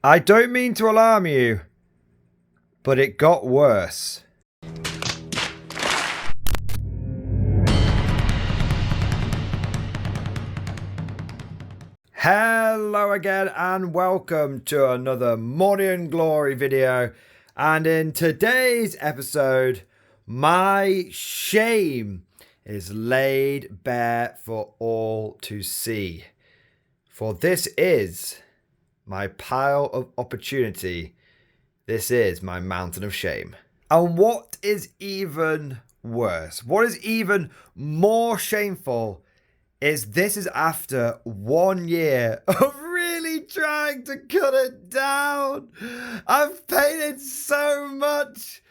I don't mean to alarm you, but it got worse. Hello again and welcome to another Mordian Glory video. And in today's episode, my shame is laid bare for all to see. For this is my pile of opportunity. This is my mountain of shame. And what is even worse, what is even more shameful, is this is after 1 year of really trying to cut it down. I've painted so much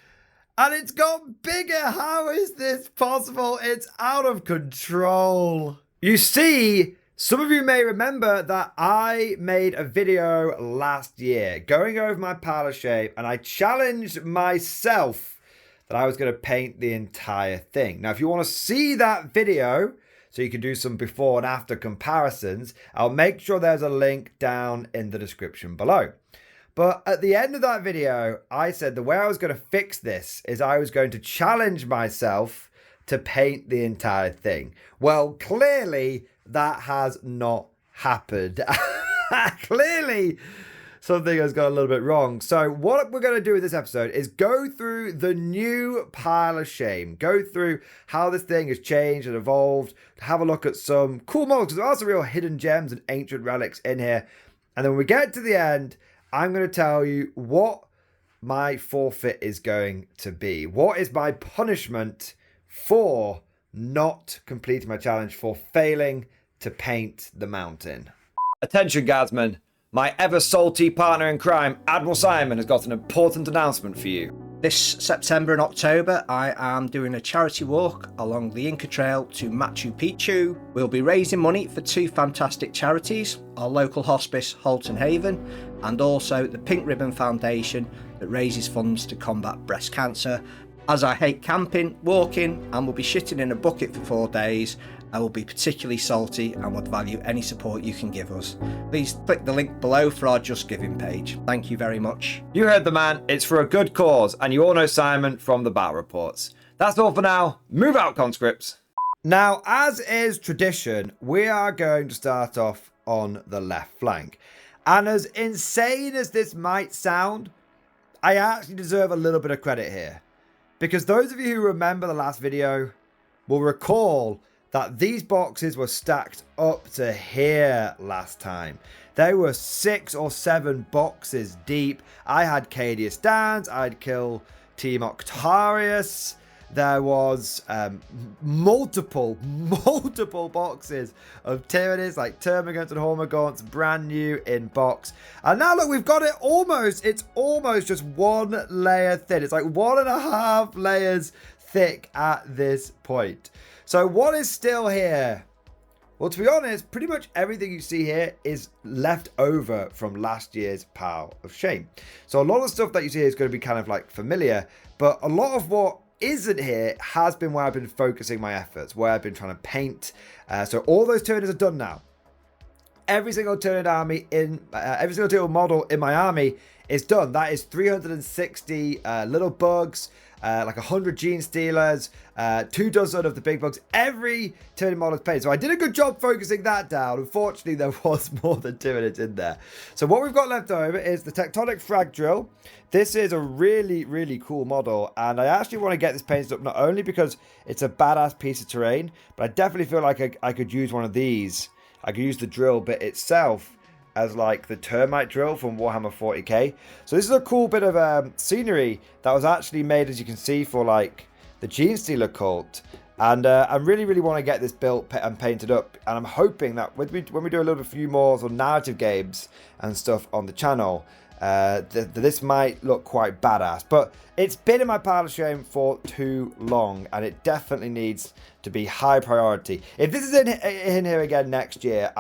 and it's got bigger. How is this possible? It's out of control. You see, some of you may remember that I made a video last year going over my pile of shame, and I challenged myself that I was going to paint the entire thing. Now, if you want to see that video, so you can do some before and after comparisons, I'll make sure there's a link down in the description below. But at the end of that video, I said the way I was going to fix this is I was going to challenge myself to paint the entire thing. Well, clearly that has not happened. Clearly something has got a little bit wrong. So what we're going to do with this episode is go through the new pile of shame. Go through how this thing has changed and evolved. Have a look at some cool models, because there are some real hidden gems and ancient relics in here. And then when we get to the end, I'm going to tell you what my forfeit is going to be. What is my punishment for not completing my challenge, for failing to paint the mountain? Attention, guardsmen. My ever salty partner in crime, Admiral Simon, has got an important announcement for you. This September and October, I am doing a charity walk along the Inca Trail to Machu Picchu. We'll be raising money for two fantastic charities, our local hospice, Halton Haven, and also the Pink Ribbon Foundation that raises funds to combat breast cancer. As I hate camping, walking, and will be shitting in a bucket for 4 days, I will be particularly salty and would value any support you can give us. Please click the link below for our Just Giving page. Thank you very much. You heard the man. It's for a good cause, and you all know Simon from the battle reports. That's all for now. Move out, conscripts. Now, as is tradition, we are going to start off on the left flank. And as insane as this might sound, I actually deserve a little bit of credit here. Because those of you who remember the last video will recall that these boxes were stacked up to here last time. They were 6 or 7 boxes deep. I had Cadius Dans, I'd kill Team Octarius. There was multiple boxes of Tyranids like Termagants and Hormagaunts, brand new in box. And now look, we've got it almost, it's almost just 1 layer thin. It's like 1.5 layers thick at this point. So what is still here? Well, to be honest, pretty much everything you see here is left over from last year's pile of shame. So a lot of stuff that you see here is going to be kind of like familiar, but a lot of what isn't here has been where I've been focusing my efforts, where I've been trying to paint. So all those Tyranids are done now. Every single Tyranid army in, every single Tyranid model in my army is done. That is 360 little bugs, like 100 gene stealers, 24 of the big bugs. Every Tyranid model is painted. So I did a good job focusing that down. Unfortunately, there was more than Tyranids in there. So what we've got left over is the Tectonic Frag Drill. This is a really, really cool model, and I actually want to get this painted up not only because it's a badass piece of terrain, but I definitely feel like I could use one of these. I could use the drill bit itself as like the termite drill from Warhammer 40k. So this is a cool bit of scenery that was actually made, as you can see, for like the Gene Stealer cult. And I really, really want to get this built and painted up. And I'm hoping that when we do a little few more sort of narrative games and stuff on the channel, this might look quite badass. But it's been in my pile of shame for too long, and it definitely needs to be high priority. If this is in here again next year,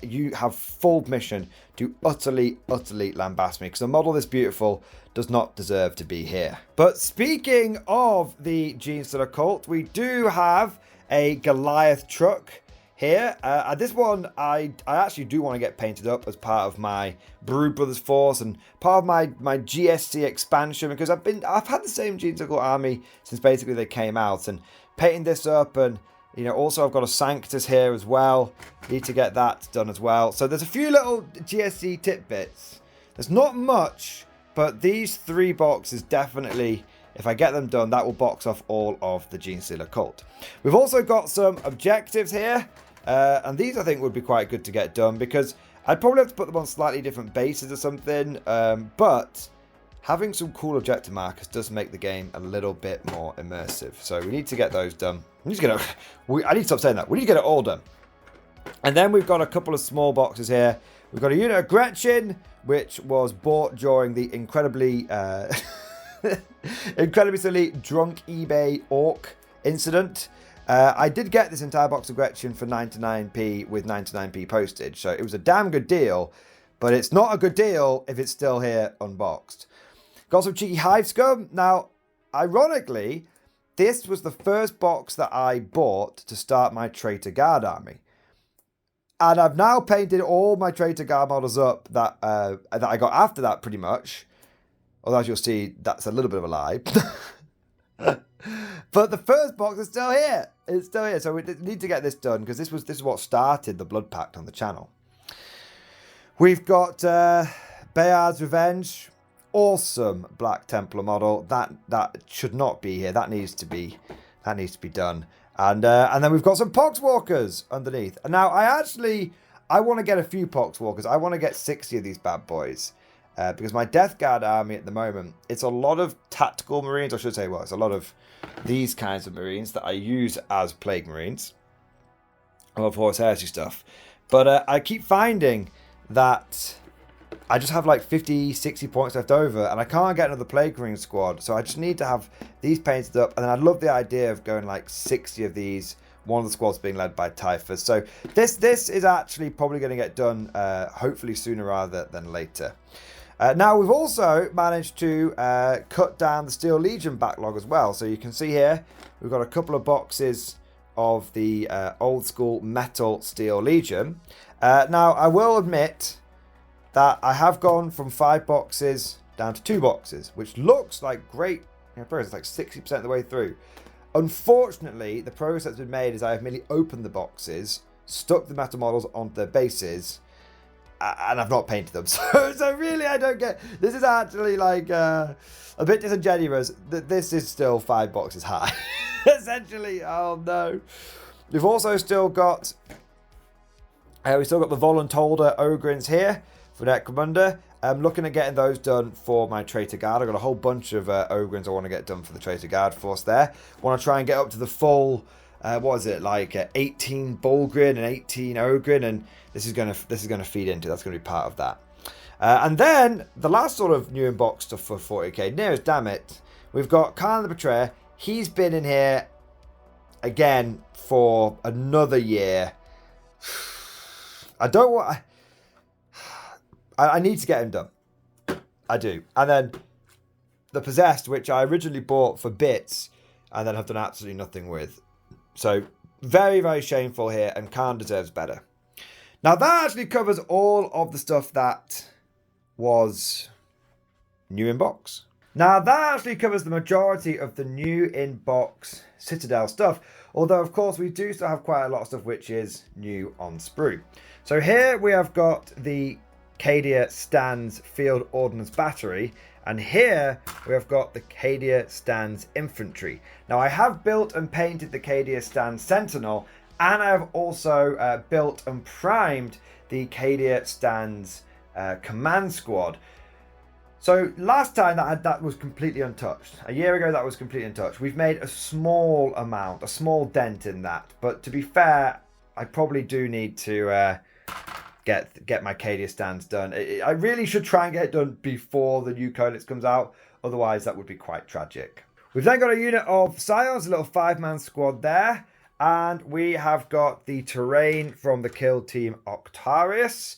you have full permission to utterly lambast me, because a model this beautiful does not deserve to be here. But speaking of the Gene Stealer cult, we do have a Goliath truck here. This one, I actually do want to get painted up as part of my Brood Brothers force and part of my GSC expansion, because I've had the same Gene Circle army since basically they came out, and painting this up, and also I've got a Sanctus here as well. Need to get that done as well. So there's a few little GSC tidbits. There's not much, but these 3 boxes definitely, if I get them done, that will box off all of the Gene Stealer cult. We've also got some objectives here, and these I think would be quite good to get done, because I'd probably have to put them on slightly different bases or something, but having some cool objective markers does make the game a little bit more immersive. So we need to get those done. I need to stop saying that. We need to get it all done. And then we've got a couple of small boxes here. We've got a unit of Gretchen, which was bought during the incredibly silly drunk eBay orc incident. I did get this entire box of Gretchen for 99p with 99p postage, so it was a damn good deal, but it's not a good deal if it's still here unboxed. Got some cheeky Hive Scum. Now, ironically, this was the first box that I bought to start my Traitor Guard army. And I've now painted all my Traitor Guard models up that I got after that, pretty much. Although, as you'll see, that's a little bit of a lie. But the first box is still here. It's still here. So we need to get this done, because this is what started the Blood Pact on the channel. We've got Bayard's Revenge. Awesome Black Templar model. That should not be here. That needs to be done. And then we've got some Poxwalkers underneath. And now I want to get a few Poxwalkers. I want to get 60 of these bad boys. Because my Death Guard army at the moment, it's a lot of tactical Marines. I should say, well, it's a lot of these kinds of Marines that I use as Plague Marines. I love Horus Heresy stuff. But I keep finding that I just have like 50, 60 points left over, and I can't get another Plague Marine squad. So I just need to have these painted up. And then I'd love the idea of going like 60 of these. One of the squads being led by Typhus. So this is actually probably going to get done hopefully sooner rather than later. Now, we've also managed to cut down the Steel Legion backlog as well. So you can see here, we've got a couple of boxes of the old school metal Steel Legion. Now, I will admit that I have gone from 5 boxes down to 2 boxes, which looks like great progress. It's like 60% of the way through. Unfortunately, the progress that's been made is I have merely opened the boxes, stuck the metal models onto their bases, and I've not painted them. So really, I don't get... This is actually like a bit disingenuous. This is still 5 boxes high. Essentially, oh no. We've also still got... the Volantolder Ogrins here for Necromunda. I'm looking at getting those done for my Traitor Guard. I've got a whole bunch of Ogrins I want to get done for the Traitor Guard force there. Want to try and get up to the full... what is it, like 18 Bulgrin and 18 Ogrin, and this is gonna feed into. That's gonna be part of that. And then the last sort of new inbox stuff for 40k, nearest damn it, we've got Khan the Betrayer. He's been in here again for another year. I don't want. I need to get him done. I do. And then the Possessed, which I originally bought for bits, and then have done absolutely nothing with. So, very, very shameful here, and Khan deserves better. Now, that actually covers all of the stuff that was new in box. Now, that actually covers the majority of the new in box Citadel stuff, although, of course, we do still have quite a lot of stuff which is new on sprue. So, here we have got the Cadia Stands Field Ordnance Battery, and here we have got the Cadia Stands Infantry. Now, I have built and painted the Cadia Stands Sentinel, and I have also built and primed the Cadia Stands Command Squad. So last time that was completely untouched. A year ago that was completely untouched. We've made a small amount, a small dent in that. But to be fair, I probably do need to get my Cadia Stands done. I really should try and get it done before the new Codex comes out. Otherwise, that would be quite tragic. We've then got a unit of Scions, a little 5-man squad there. And we have got the terrain from the kill team Octarius.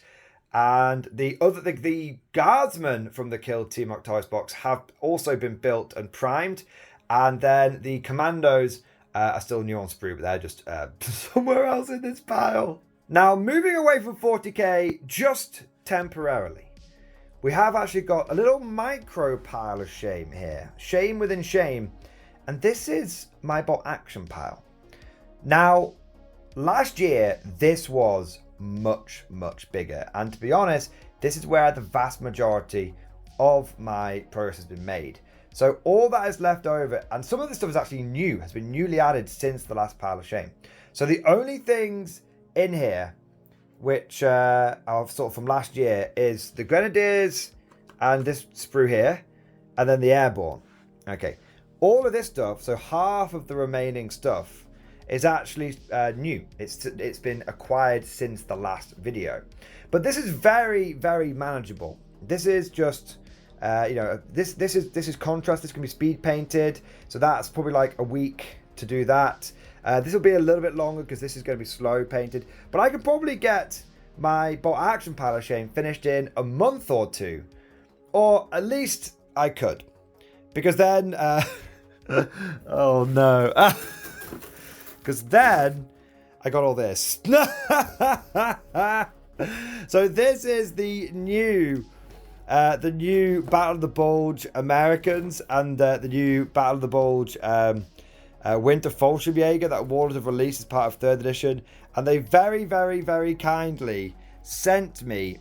And the guardsmen from the kill team Octarius box have also been built and primed. And then the commandos are still new on sprue, but they're just somewhere else in this pile. Now, moving away from 40k just temporarily, we have actually got a little micro pile of shame here. Shame within shame. And this is my bolt action pile. Now, last year, this was much, much bigger. And to be honest, this is where the vast majority of my progress has been made. So all that is left over, and some of this stuff is actually new, has been newly added since the last pile of shame. So the only things in here which are sort of from last year is the Grenadiers and this sprue here, and then the Airborne. Okay, all of this stuff, so half of the remaining stuff, is actually new. It's been acquired since the last video, but this is very, very manageable. This is just this is contrast. This can be speed painted, so that's probably like a week to do that. This will be a little bit longer because this is going to be slow painted, but I could probably get my bolt action pile of shame finished in a month or two, or at least I could, because then oh no, because then I got all this. So this is the new Battle of the Bulge Americans and the new Battle of the Bulge Winter Fallschirmjäger that Warlords have released as part of 3rd edition, and they very, very, very kindly sent me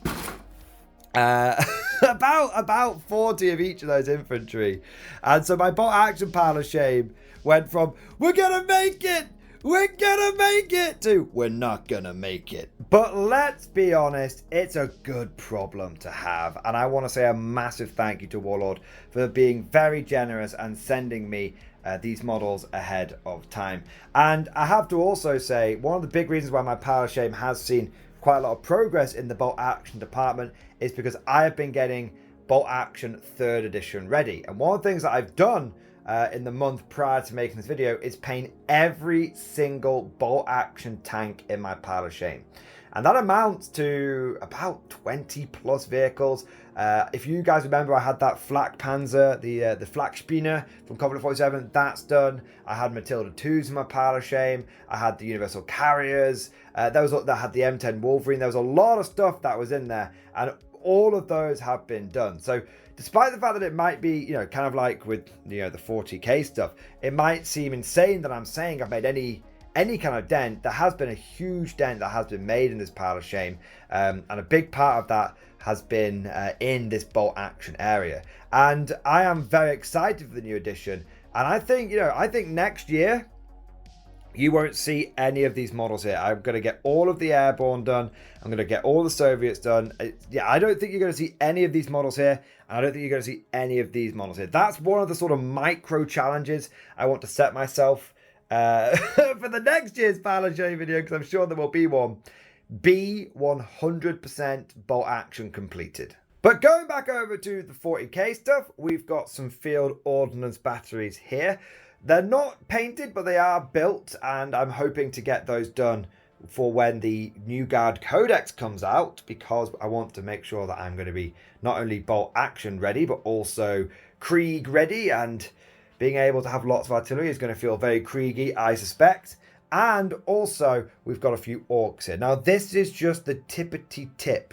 about 40 of each of those infantry. And so my bolt action pile of shame went from we're gonna make it to we're not gonna make it. But let's be honest, it's a good problem to have, and I want to say a massive thank you to Warlord for being very generous and sending me these models ahead of time. And I have to also say, one of the big reasons why my pile of shame has seen quite a lot of progress in the bolt action department is because I have been getting bolt action 3rd edition ready. And one of the things that I've done in the month prior to making this video is paint every single bolt action tank in my pile of shame. And that amounts to about 20 plus vehicles. If you guys remember, I had that Flak Panzer, the Flak Spinner from Covenant 47, that's done. I had Matilda 2s in my pile of shame. I had the Universal Carriers. That had the M10 Wolverine. There was a lot of stuff that was in there, and all of those have been done. So despite the fact that it might be, kind of like with, the 40k stuff, it might seem insane that I'm saying I've made any kind of dent. There has been a huge dent that has been made in this pile of shame, and a big part of that has been in this bolt action area. And I am very excited for the new edition, and I think next year you won't see any of these models here. I'm going to get all of the Airborne done. I'm going to get all the Soviets done. I don't think you're going to see any of these models here. And I don't think you're going to see any of these models here. That's one of the sort of micro challenges I want to set myself for the next year's pile of shame video, because I'm sure there will be one. Be 100% bolt action completed. But going back over to the 40k stuff, we've got some field ordnance batteries here. They're not painted, but they are built, and I'm hoping to get those done for when the New Guard Codex comes out, because I want to make sure that I'm going to be not only bolt action ready, but also Krieg ready, and being able to have lots of artillery is going to feel very Kriegy, I suspect. And also, we've got a few orcs here. Now, this is just the tippity tip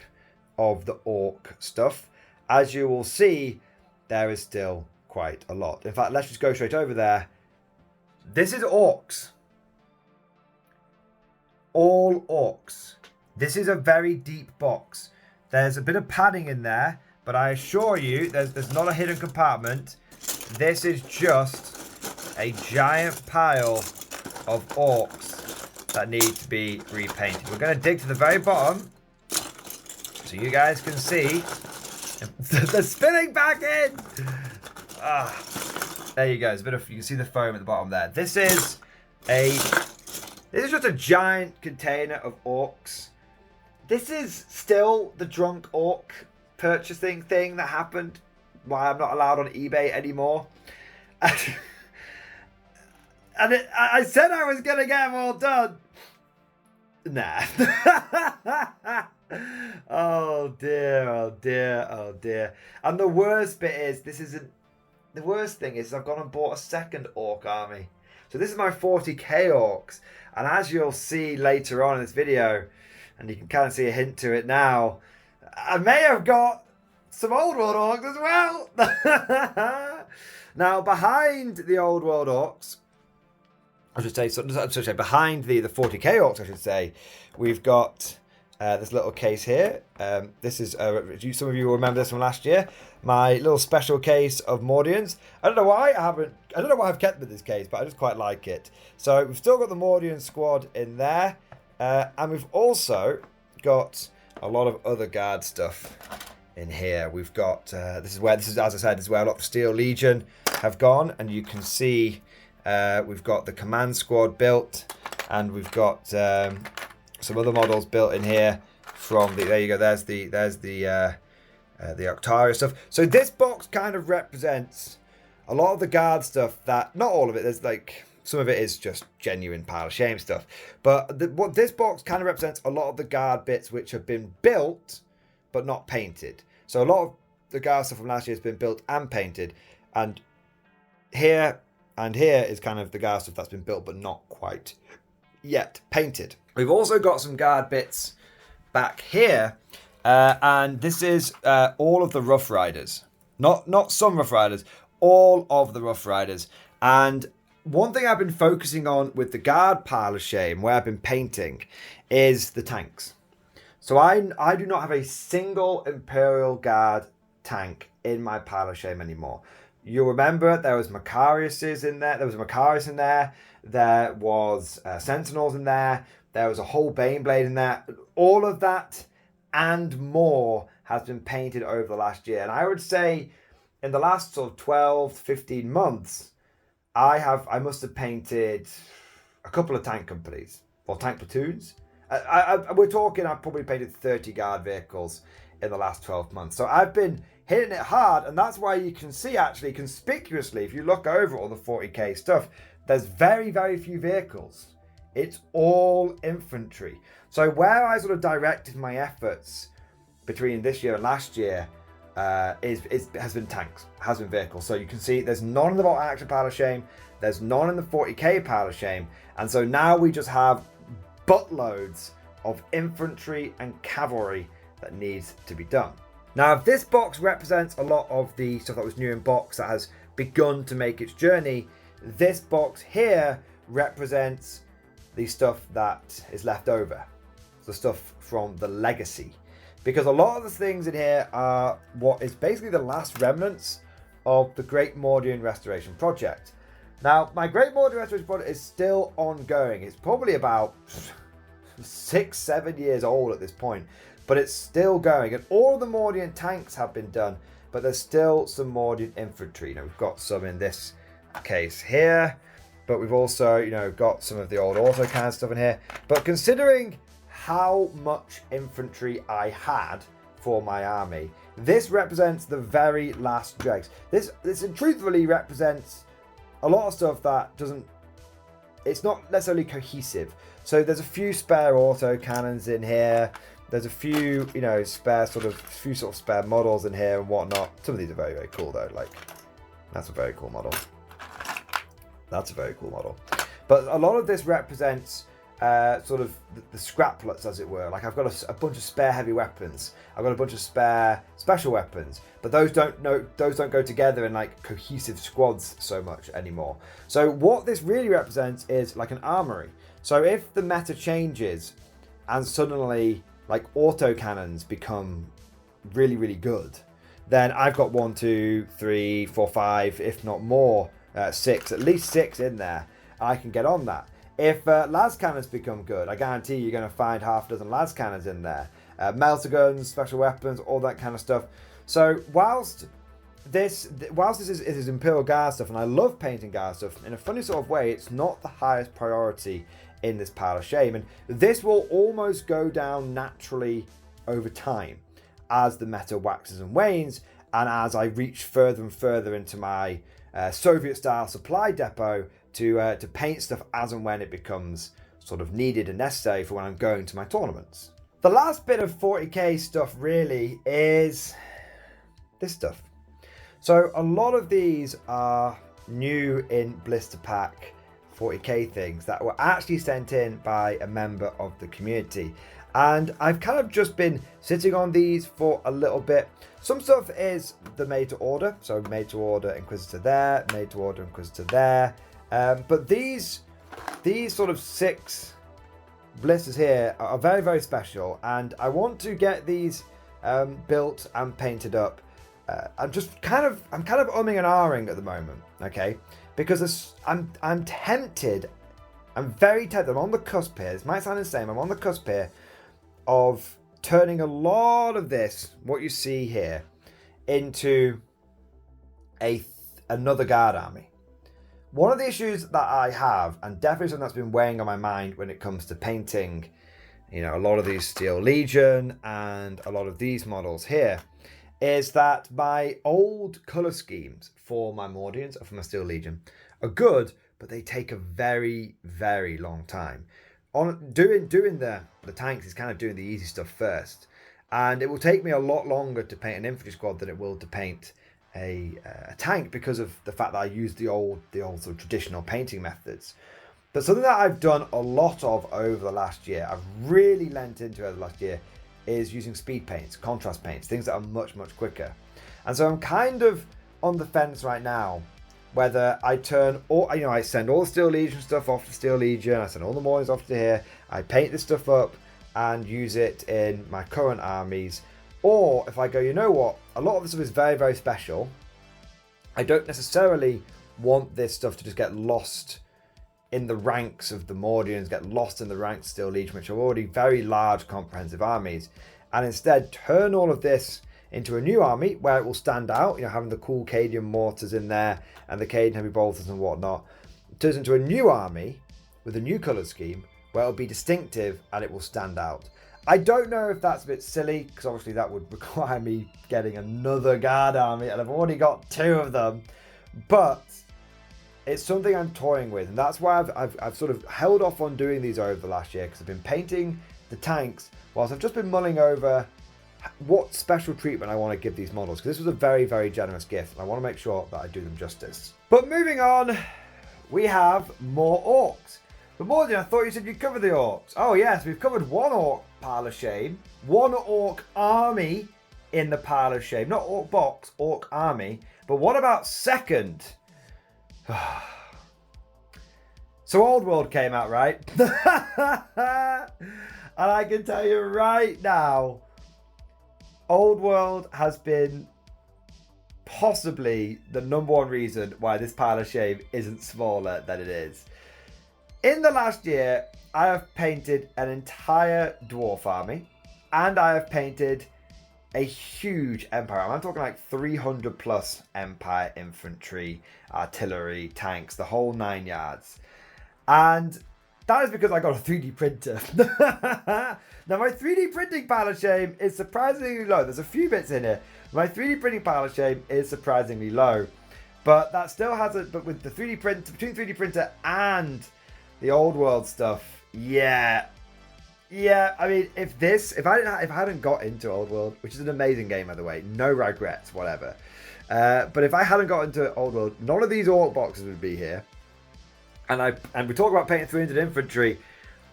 of the orc stuff. As you will see, there is still quite a lot. In fact, let's just go straight over there. This is orcs. All orcs. This is a very deep box. There's a bit of padding in there, but I assure you there's not a hidden compartment. This is just a giant pile of orcs that need to be repainted. We're going to dig to the very bottom so you guys can see. They're spilling back in. There you go. There's a bit of, you can see the foam at the bottom there. This is just a giant container of orcs. This is still the drunk orc purchasing thing that happened why I'm not allowed on eBay anymore. And I said I was going to get them all done. Nah. Oh dear, oh dear, oh dear. And the worst bit is, the worst thing is I've gone and bought a second orc army. So this is my 40k orcs, and as you'll see later on in this video, and you can kind of see a hint to it now, I may have got some old world orcs as well. Now, behind the old world orcs, I should say, behind the 40k orcs, I should say, we've got this little case here. This is, some of you will remember this from last year, my little special case of Mordians. I don't know why I've kept with this case, but I just quite like it. So we've still got the Mordian squad in there, and we've also got a lot of other guard stuff in here. We've got this is as I said, this is where a lot of the Steel Legion have gone, and you can see we've got the command squad built, and we've got some other models built in here from the, there you go, there's the Octaria stuff. So this box kind of represents a lot of the guard stuff that, not all of it, there's like, some of it is just genuine pile of shame stuff. But what this box kind of represents a lot of the guard bits which have been built but not painted. So a lot of the guard stuff from last year has been built and painted. And here is kind of the guard stuff that's been built but not quite yet painted. We've also got some guard bits back here. And this is all of the Rough Riders. Not some Rough Riders, all of the Rough Riders. And one thing I've been focusing on with the guard pile of shame, where I've been painting, is the tanks. So I do not have a single Imperial Guard tank in my pile of shame anymore. You'll remember there was Macariuses in there. There was a Macarius in there. There was Sentinels in there. There was a whole Baneblade in there. All of that and more has been painted over the last year. And I would say in the last sort of 12 to 15 months, I must have painted a couple of tank companies, or tank platoons. We're talking, I've probably painted 30 guard vehicles in the last 12 months. So I've been hitting it hard, and that's why you can see actually conspicuously, if you look over all the 40k stuff, there's very, very few vehicles. It's all infantry. So where I sort of directed my efforts between this year and last year has been tanks, has been vehicles. So you can see there's none in the Bolt Action pile of shame, there's none in the 40k pile of shame, and so now we just have buttloads of infantry and cavalry that needs to be done. Now, if this box represents a lot of the stuff that was new in box that has begun to make its journey, this box here represents the stuff that is left over, the stuff from the legacy. Because a lot of the things in here are what is basically the last remnants of the Great Mordian Restoration Project. Now, my Great Mordian Restoration Project is still ongoing. It's probably about 6-7 years old at this point, but it's still going. And all of the Mordian tanks have been done, but there's still some Mordian infantry. We've got some in this case here, but we've also, got some of the old autocannon stuff in here. But considering how much infantry I had for my army, this represents the very last dregs. This truthfully represents a lot of stuff that it's not necessarily cohesive. So there's a few spare autocannons in here. There's a few, spare spare models in here and whatnot. Some of these are very, very cool though. Like, that's a very cool model. That's a very cool model. But a lot of this represents sort of the scraplets, as it were. Like, I've got a bunch of spare heavy weapons. I've got a bunch of spare special weapons, but those don't go together in like cohesive squads so much anymore. So what this really represents is like an armory. So if the meta changes and suddenly like autocannons become really, really good, then I've got 1, 2, 3, 4, 5, if not more, 6, at least 6 in there. I can get on that. If las cannons become good, I guarantee you're going to find half a dozen las cannons in there. Melter guns, special weapons, all that kind of stuff. So whilst this is Imperial Guard stuff, and I love painting Guard stuff, in a funny sort of way, it's not the highest priority in this pile of shame. And this will almost go down naturally over time as the meta waxes and wanes, and as I reach further and further into my Soviet-style supply depot to paint stuff as and when it becomes sort of needed and necessary for when I'm going to my tournaments. The last bit of 40k stuff really is this stuff. So a lot of these are new in blister pack 40k things that were actually sent in by a member of the community. And I've kind of just been sitting on these for a little bit. Some stuff is the made to order. So made to order Inquisitor there, made to order Inquisitor there. But these sort of 6 blisters here are very, very special. And I want to get these built and painted up. I'm kind of umming and ahhing at the moment, okay? Because I'm tempted. I'm very tempted. I'm on the cusp here. This might sound insane. I'm on the cusp here of turning a lot of this, what you see here, into another guard army. One of the issues that I have, and definitely something that's been weighing on my mind when it comes to painting, you know, a lot of these Steel Legion and a lot of these models here, is that my old colour schemes for my Mordians or for my Steel Legion are good, but they take a very, very long time. On doing the tanks is kind of doing the easy stuff first, and it will take me a lot longer to paint an infantry squad than it will to paint a tank, because of the fact that I use the old sort of traditional painting methods. But something that I've done a lot of over the last year, I've really lent into over the last year, is using speed paints, contrast paints, things that are much, much quicker. And so I'm kind of on the fence right now whether I turn all, you know, I send all the Steel Legion stuff off to Steel Legion, I send all the Mordians off to here, I paint this stuff up and use it in my current armies. Or if I go, you know what, a lot of this stuff is very, very special. I don't necessarily want this stuff to just get lost in the ranks of the Mordians, get lost in the ranks of Steel Legion, which are already very large, comprehensive armies, and instead turn all of this into a new army where it will stand out, you know, having the cool Cadian mortars in there and the Cadian heavy bolters and whatnot. It turns into a new army with a new colour scheme where it'll be distinctive and it will stand out. I don't know if that's a bit silly, because obviously that would require me getting another guard army, and I've already got 2 of them, but it's something I'm toying with, and that's why I've sort of held off on doing these over the last year, because I've been painting the tanks whilst I've just been mulling over what special treatment I want to give these models, because this was a very, very generous gift, and I want to make sure that I do them justice. But moving on, we have more orcs. But Mordian, I thought you said you'd cover the orcs. Oh yes, we've covered 1 orc pile of shame, 1 orc army in the pile of shame. Not orc box, orc army. But what about second? So Old World came out, right? And I can tell you right now, Old World has been possibly the #1 reason why this pile of shame isn't smaller than it is. In the last year, I have painted an entire dwarf army, and I have painted a huge empire. I'm talking like 300 plus empire infantry, artillery, tanks, the whole 9 yards. And that is because I got a 3D printer. Now my 3D printing pile of shame is surprisingly low. There's a few bits in here. My 3D printing pile of shame is surprisingly low. But that still has it. But with the 3D print, between 3D printer and the Old World stuff, yeah. I mean, if I hadn't got into Old World, which is an amazing game by the way, no regrets, whatever. But if I hadn't got into Old World, none of these orc boxes would be here. And we talk about painting 300 infantry.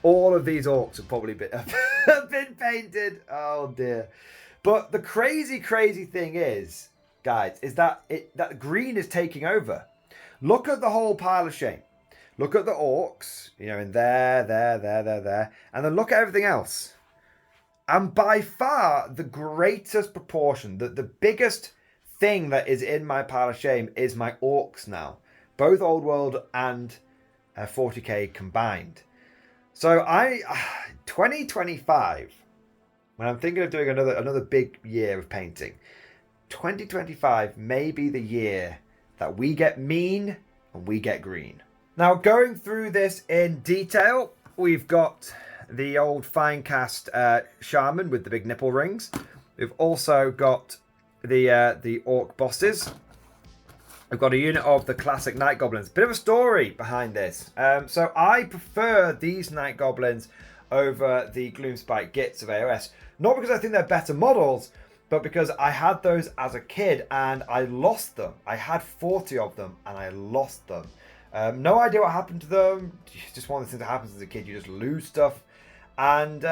All of these orcs have probably have been painted. Oh dear. But the crazy thing is, guys, is that that green is taking over. Look at the whole pile of shame. Look at the orcs, you know, in there, and then look at everything else. And by far, the greatest proportion, the biggest thing that is in my pile of shame is my orcs now. Both Old World and 40k combined. So 2025, when I'm thinking of doing another big year of painting, 2025 may be the year that we get mean and we get green. Now, going through this in detail, we've got the old Finecast Shaman with the big nipple rings. We've also got the Orc Bosses. We've got a unit of the classic Night Goblins. Bit of a story behind this. So I prefer these Night Goblins over the Gloomspite Gits of AOS. Not because I think they're better models, but because I had those as a kid and I lost them. I had 40 of them and I lost them. No idea what happened to them. It's just one of the things that happens as a kid. You just lose stuff. And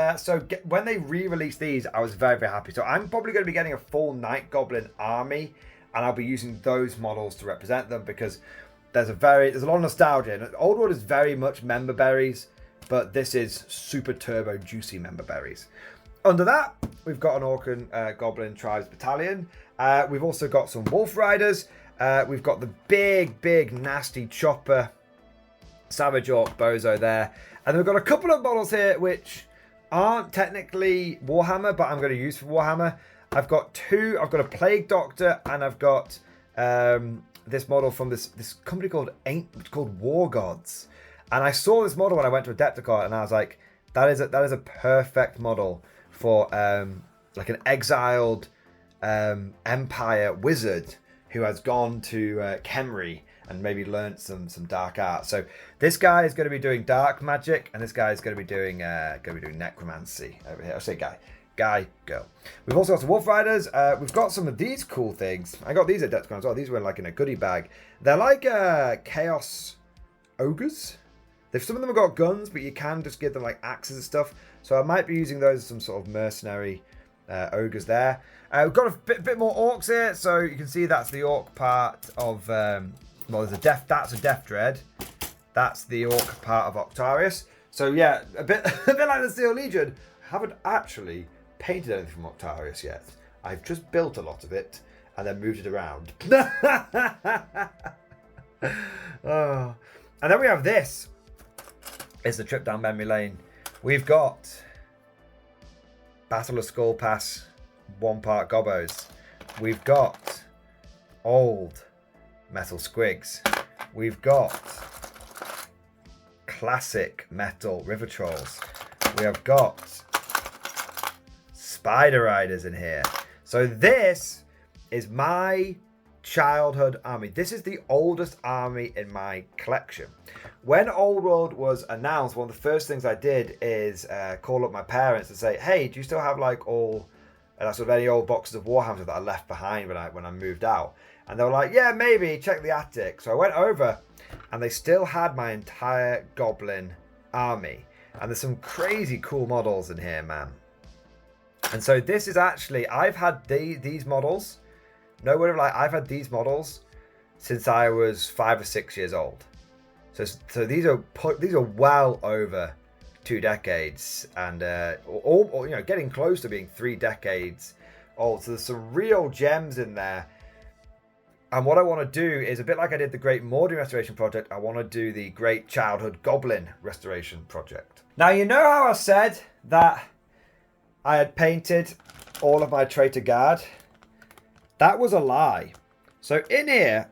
when they re-released these, I was very, very happy. So I'm probably going to be getting a full Night Goblin army, and I'll be using those models to represent them because there's a lot of nostalgia. Old World is very much member berries, but this is super turbo juicy member berries. Under that, we've got an Orc and Goblin Tribes Battalion. We've also got some Wolf Riders. We've got the big, nasty Chopper Savage Orc Bozo there. And then we've got a couple of models here which aren't technically Warhammer, but I'm going to use for Warhammer. I've got two. I've got a Plague Doctor, and I've got this model from this company called War Gods. And I saw this model when I went to Adepticon, and I was like, that is a perfect model for like an exiled Empire wizard who has gone to Khemri and maybe learnt some dark art. So this guy is going to be doing dark magic, and this guy is going to be doing necromancy over here. I say guy, girl. We've also got some Wolf Riders. We've got some of these cool things. I got these at Adepticon as well. These were like in a goodie bag. They're like Chaos Ogres. Some of them have got guns, but you can just give them like axes and stuff. So I might be using those as some sort of mercenary ogres there. We've got a bit more orcs here, so you can see that's the orc part of there's that's a Death Dread. That's the orc part of Octarius. So yeah, a bit like the Steel Legion. I haven't actually painted anything from Octarius yet. I've just built a lot of it and then moved it around. Oh. And then we have this. It's the trip down memory lane. We've got Battle of Skull Pass 1-part Gobbos. We've got old metal squigs. We've got classic metal river trolls. We have got spider riders in here. So this is my childhood army. This is the oldest army in my collection. When Old World was announced, one of the first things I did is call up my parents and say, hey, do you still have like all sort of any old boxes of Warhammer that I left behind when I moved out? And they were like, yeah, maybe, check the attic. So I went over and they still had my entire Goblin army. And there's some crazy cool models in here, man. And so this is actually, I've had these models. No word of lie, I've had these models since I was 5 or 6 years old. So these are well over 2 decades, and getting close to being 3 decades old. So there's some real gems in there. And what I want to do is a bit like I did the Great Mordian Restoration Project. I want to do the Great Childhood Goblin Restoration Project. Now you know how I said that I had painted all of my Traitor Guard. That was a lie. So in here,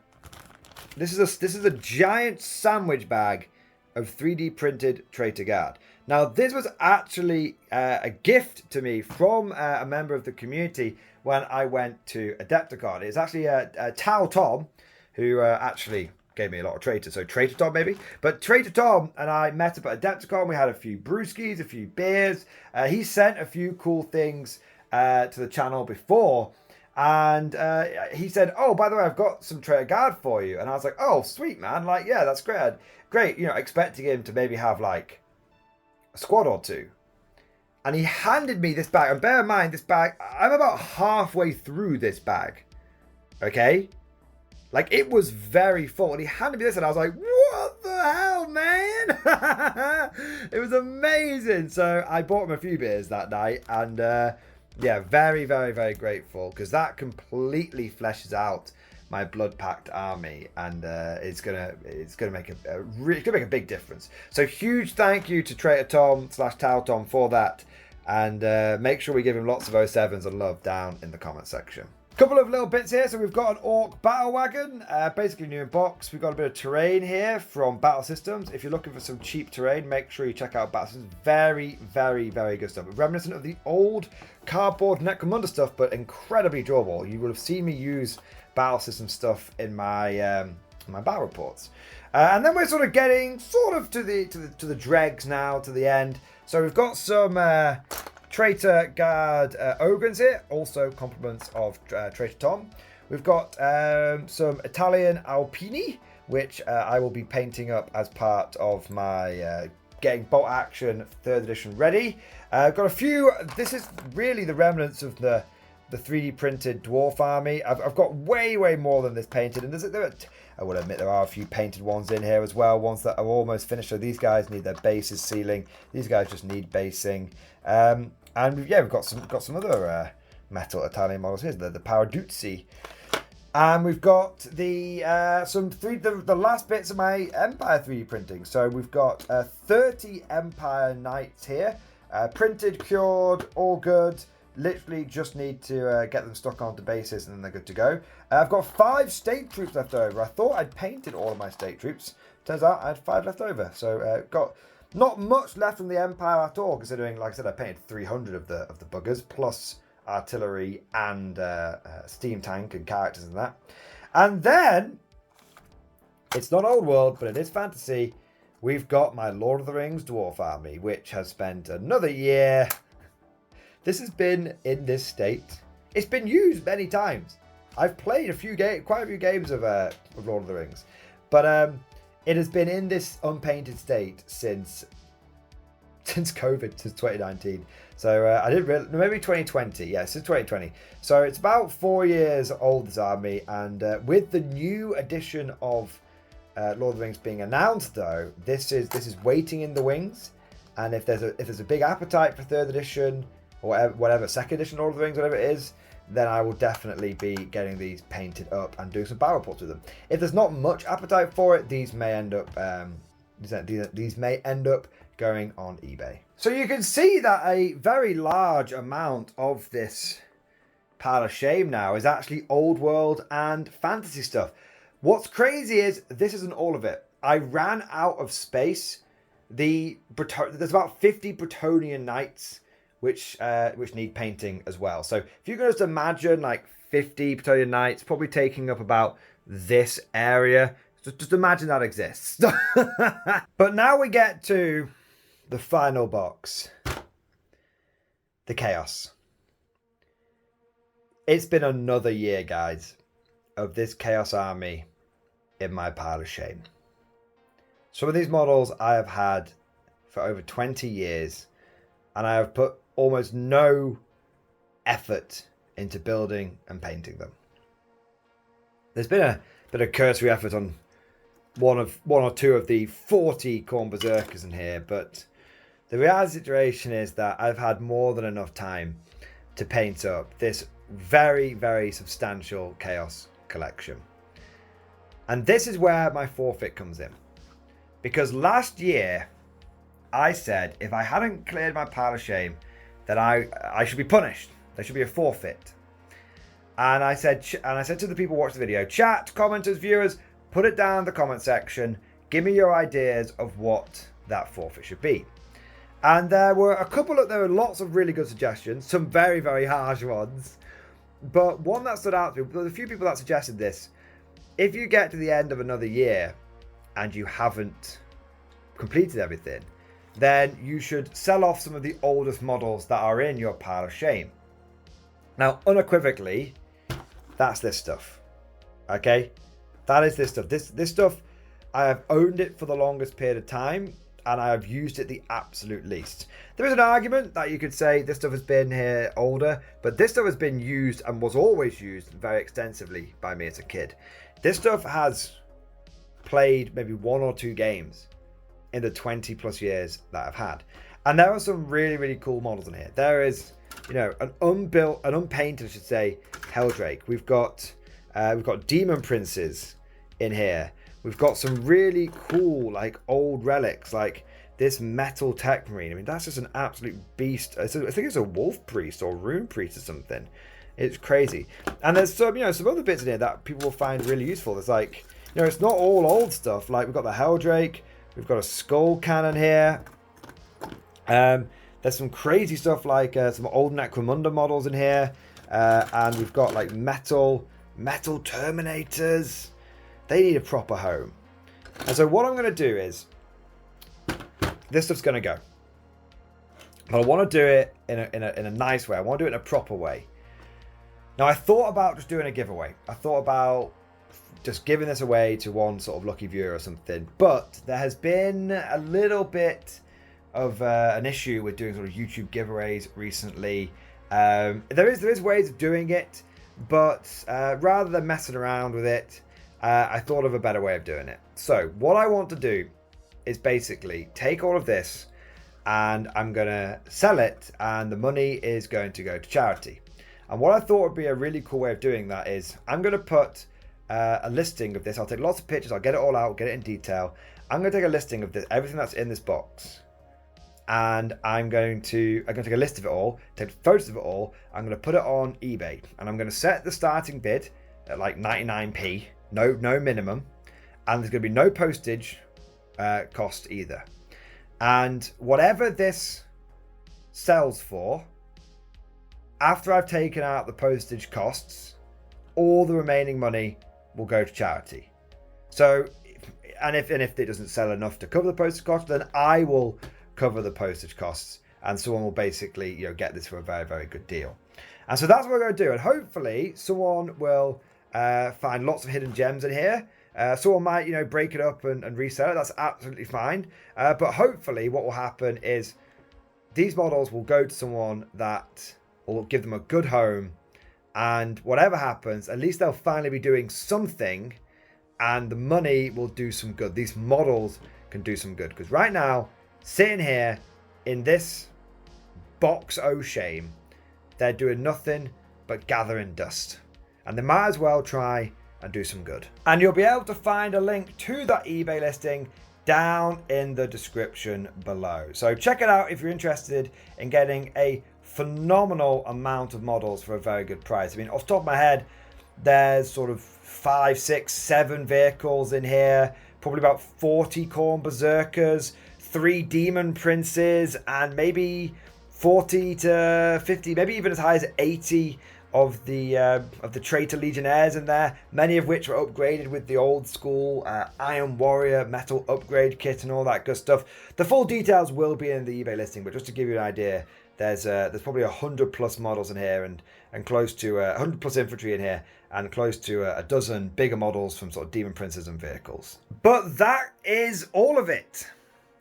this is a giant sandwich bag of 3D printed Traitor Guard. Now this was actually a gift to me from a member of the community when I went to Adepticon. It's actually Tao Tom who actually gave me a lot of traitors. So Traitor Tom maybe. But Traitor Tom and I met up at Adepticon. We had a few brewskis, a few beers. He sent a few cool things to the channel before. And he said, oh, by the way, I've got some Traitor Guard for you. And I was like, oh, sweet, man. Like, yeah, that's great. Great, expecting him to maybe have, like, a squad or two. And he handed me this bag. And bear in mind, this bag, I'm about halfway through this bag. Okay? Like, it was very full. And he handed me this, and I was like, what the hell, man? It was amazing. So I bought him a few beers that night. And, yeah, very, very, very grateful, because that completely fleshes out my blood-packed army, and it's gonna make a big difference. So huge thank you to Traitor Tom / Tao Tom for that, and make sure we give him lots of 07s and love down in the comment section. Couple of little bits here. So we've got an Orc battle wagon, basically new in box. We've got a bit of terrain here from Battle Systems. If you're looking for some cheap terrain, make sure you check out Battle Systems. Very, very, very good stuff. Reminiscent of the old cardboard Necromunda stuff, but incredibly durable. You will have seen me use Battle System stuff in my my battle reports. And then we're sort of getting to the dregs now, to the end. So we've got some Traitor Guard Ogrins here, also compliments of Traitor Tom. We've got some Italian Alpini. which I will be painting up as part of my getting Bolt Action 3rd edition ready. I've got a few. This is really the remnants of the 3D printed dwarf army. I've got way more than this painted, and I will admit there are a few painted ones in here as well, ones that are almost finished. So these guys need their bases sealing. These guys just need basing. And yeah, we've got some other metal Italian models here. The Paraduzzi. And we've got the last bits of my Empire 3D printing. So we've got 30 Empire Knights here, printed, cured, all good. Literally just need to get them stuck onto bases and then they're good to go. I've got 5 state troops left over. I thought I'd painted all of my state troops. Turns out I had 5 left over. So got not much left from the Empire at all, considering, like I said, I painted 300 of the buggers, plus artillery and steam tank and characters and that. And then, it's not old world, but it is fantasy. We've got my Lord of the Rings dwarf army, which has spent another year. This has been in this state. It's been used many times. I've played quite a few games of Lord of the Rings, but it has been in this unpainted state since COVID, since 2019. So I didn't really, maybe 2020. Yeah, since 2020. So it's about 4 years old, this army, and with the new edition of Lord of the Rings being announced, though, this is waiting in the wings. And if there's a big appetite for 3rd edition, or whatever, 2nd edition Lord of the Rings, whatever it is, then I will definitely be getting these painted up and doing some battle reports with them. If there's not much appetite for it, these may end up going on eBay. So you can see that a very large amount of this pile of shame now is actually old world and fantasy stuff. What's crazy is this isn't all of it. I ran out of space. There's about 50 Bretonnian knights which need painting as well. So if you can just imagine like 50 Bretonnian knights probably taking up about this area, just imagine that exists. But now we get to the final box, the Chaos. It's been another year, guys, of this Chaos army in my pile of shame. Some of these models I have had for over 20 years, and I have put almost no effort into building and painting them. There's been a bit of cursory effort on one or two of the 40 Khorne Berserkers in here, but the reality situation is that I've had more than enough time to paint up this very substantial Chaos collection. And this is where my forfeit comes in. Because last year, I said if I hadn't cleared my pile of shame, that I should be punished. There should be a forfeit. And I said to the people who watched the video, chat, commenters, viewers, put it down in the comment section. Give me your ideas of what that forfeit should be. And there were lots of really good suggestions, some very harsh ones. But one that stood out to me, there were a few people that suggested this. If you get to the end of another year and you haven't completed everything, then you should sell off some of the oldest models that are in your pile of shame. Now, unequivocally, that's this stuff. Okay? That is this stuff. This stuff, I have owned it for the longest period of time, and I have used it the absolute least. There is an argument that you could say this stuff has been here older, but this stuff has been used and was always used very extensively by me as a kid. This stuff has played maybe 1 or 2 games in the 20 plus years that I've had. And there are some really cool models in here. There is, an unpainted, I should say, Heldrake. We've got Demon Princes in here. We've got some really cool, like, old relics, like this metal tech marine. I mean, that's just an absolute beast. I think it's a wolf priest or rune priest or something. It's crazy. And there's some other bits in here that people will find really useful. There's like, it's not all old stuff. Like, we've got the Heldrake. We've got a skull cannon here. There's some crazy stuff like some old Necromunda models in here. And we've got like metal Terminators. They need a proper home. And so what I'm going to do is, this stuff's going to go. But I want to do it in a nice way. I want to do it in a proper way. Now, I thought about just doing a giveaway. I thought about just giving this away to one sort of lucky viewer or something. But there has been a little bit of an issue with doing sort of YouTube giveaways recently. There is ways of doing it, but rather than messing around with it, I thought of a better way of doing it. So what I want to do is basically take all of this and I'm going to sell it, and the money is going to go to charity. And what I thought would be a really cool way of doing that is I'm going to put a listing of this. I'll take lots of pictures, I'll get it all out, get it in detail. I'm going to take a listing of this, everything that's in this box. And I'm going to take a list of it all, take photos of it all. I'm going to put it on eBay, and I'm going to set the starting bid at like 99p, no minimum, and there's going to be no postage cost either. And whatever this sells for, after I've taken out the postage costs, all the remaining money will go to charity. So, and if it doesn't sell enough to cover the postage costs, then I will cover the postage costs, and someone will basically, get this for a very, very good deal. And so that's what we're going to do. And hopefully someone will find lots of hidden gems in here. Someone might, break it up and resell it. That's absolutely fine. But hopefully what will happen is these models will go to someone that will give them a good home, and whatever happens, at least they'll finally be doing something, and the money will do some good. These models can do some good, because right now, sitting here in this box, oh shame, they're doing nothing but gathering dust. And they might as well try and do some good. And you'll be able to find a link to that eBay listing down in the description below. So check it out if you're interested in getting a phenomenal amount of models for a very good price. I mean, off the top of my head, there's sort of 5, 6, 7 vehicles in here, probably about 40 Khorne Berserkers, 3 Demon Princes, and maybe 40 to 50, maybe even as high as 80 of the Traitor Legionnaires in there, many of which were upgraded with the old school Iron Warrior metal upgrade kit and all that good stuff. The full details will be in the eBay listing, but just to give you an idea, there's probably 100 plus models in here, and close to 100 plus infantry in here, and close to a dozen bigger models from sort of Demon Princes and vehicles. But that is all of it.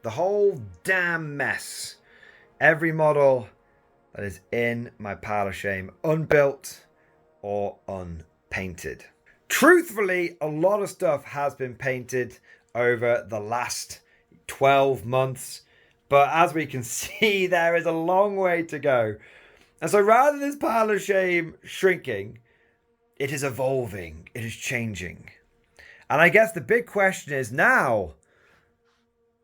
The whole damn mess. Every model that is in my pile of shame, unbuilt or unpainted. Truthfully, a lot of stuff has been painted over the last 12 months, but as we can see, there is a long way to go. And so rather than this pile of shame shrinking, it is evolving, it is changing. And I guess the big question is now,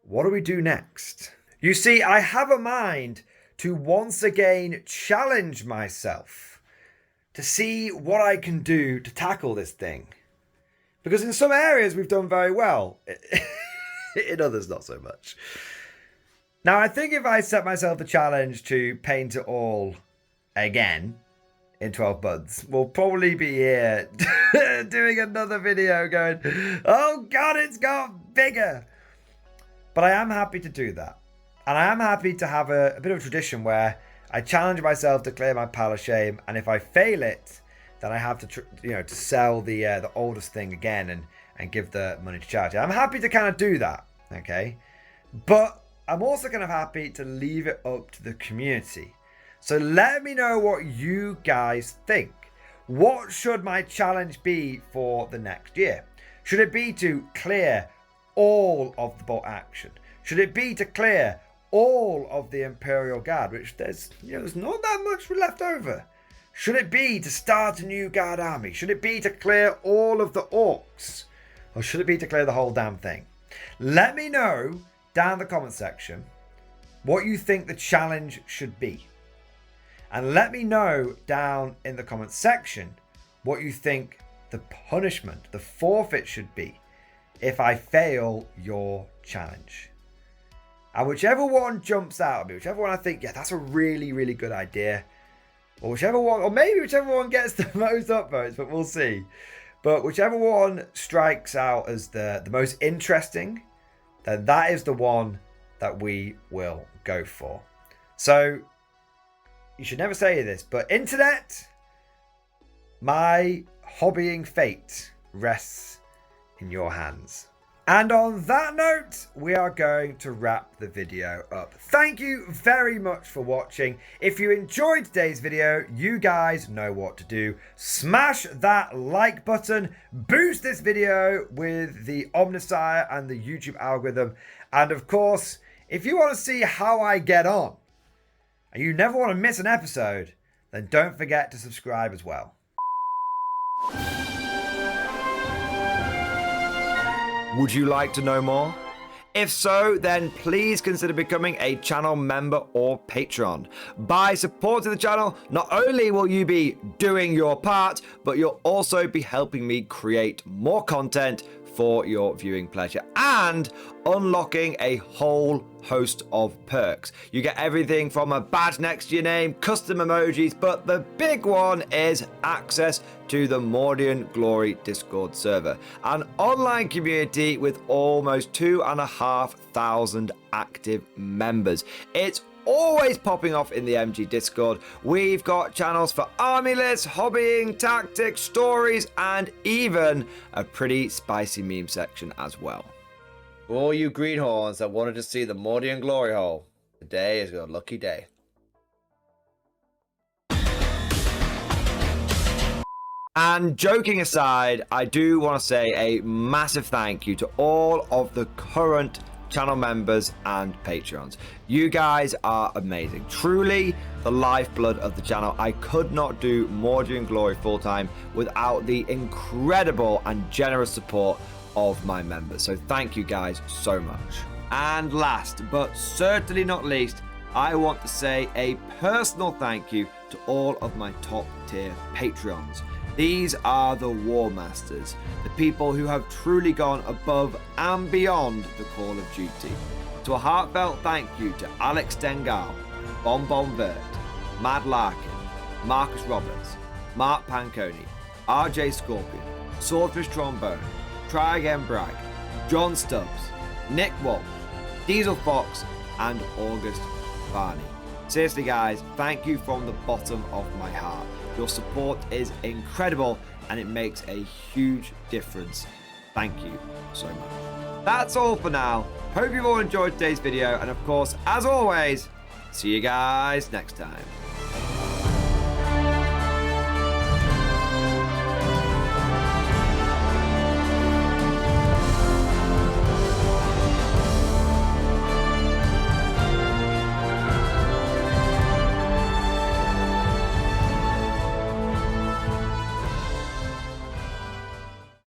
what do we do next? You see, I have a mind to once again challenge myself to see what I can do to tackle this thing. Because in some areas we've done very well, in others not so much. Now I think if I set myself the challenge to paint it all again in 12 months, we'll probably be here doing another video going, oh God, it's got bigger. But I am happy to do that. And I am happy to have a bit of a tradition where I challenge myself to clear my pile of shame. And if I fail it, then I have to, to sell the oldest thing again and give the money to charity. I'm happy to kind of do that, okay? But I'm also kind of happy to leave it up to the community. So let me know what you guys think. What should my challenge be for the next year? Should it be to clear all of the bolt action? Should it be to clear all of the Imperial Guard, which there's not that much left over? Should it be to start a new Guard army? Should it be to clear all of the Orcs? Or should it be to clear the whole damn thing? Let me know down in the comment section what you think the challenge should be. And let me know down in the comment section what you think the punishment, the forfeit should be if I fail your challenge. And whichever one jumps out at me, whichever one I think, yeah, that's a really, really good idea, or whichever one, or maybe whichever one gets the most upvotes, but we'll see. But whichever one strikes out as the most interesting, then that is the one that we will go for. So, you should never say this, but internet, my hobbying fate rests in your hands. And on that note, we are going to wrap the video up. Thank you very much for watching. If you enjoyed today's video, you guys know what to do. Smash that like button, boost this video with the Omnisire and the YouTube algorithm. And of course, if you want to see how I get on, and you never want to miss an episode, then don't forget to subscribe as well. Would you like to know more? If so, then please consider becoming a channel member or patron. By supporting the channel, not only will you be doing your part, but you'll also be helping me create more content for your viewing pleasure and unlocking a whole host of perks. You get everything from a badge next to your name, custom emojis, but the big one is access to the Mordian Glory Discord server, an online community with almost 2,500 active members. It's always popping off in the MG Discord. We've got channels for army lists, hobbying, tactics, stories, and even a pretty spicy meme section as well. For all you greenhorns that wanted to see the Mordian glory hole, today is your lucky day. And joking aside, I do want to say a massive thank you to all of the current channel members and patrons. You guys are amazing. Truly the lifeblood of the channel. I could not do Mordian Glory full-time without the incredible and generous support of my members. So thank you guys so much. And last but certainly not least, I want to say a personal thank you to all of my top tier Patreons. These are the War Masters, the people who have truly gone above and beyond the call of duty. So a heartfelt thank you to Alex Dengal, Bon Vert, Mad Larkin, Marcus Roberts, Mark Panconi, RJ Scorpion, Swordfish Trombone, Try Again Bragg, John Stubbs, Nick Walsh, Diesel Fox, and August Barney. Seriously guys, thank you from the bottom of my heart. Your support is incredible and it makes a huge difference. Thank you so much. That's all for now. Hope you've all enjoyed today's video, and of course, as always, see you guys next time.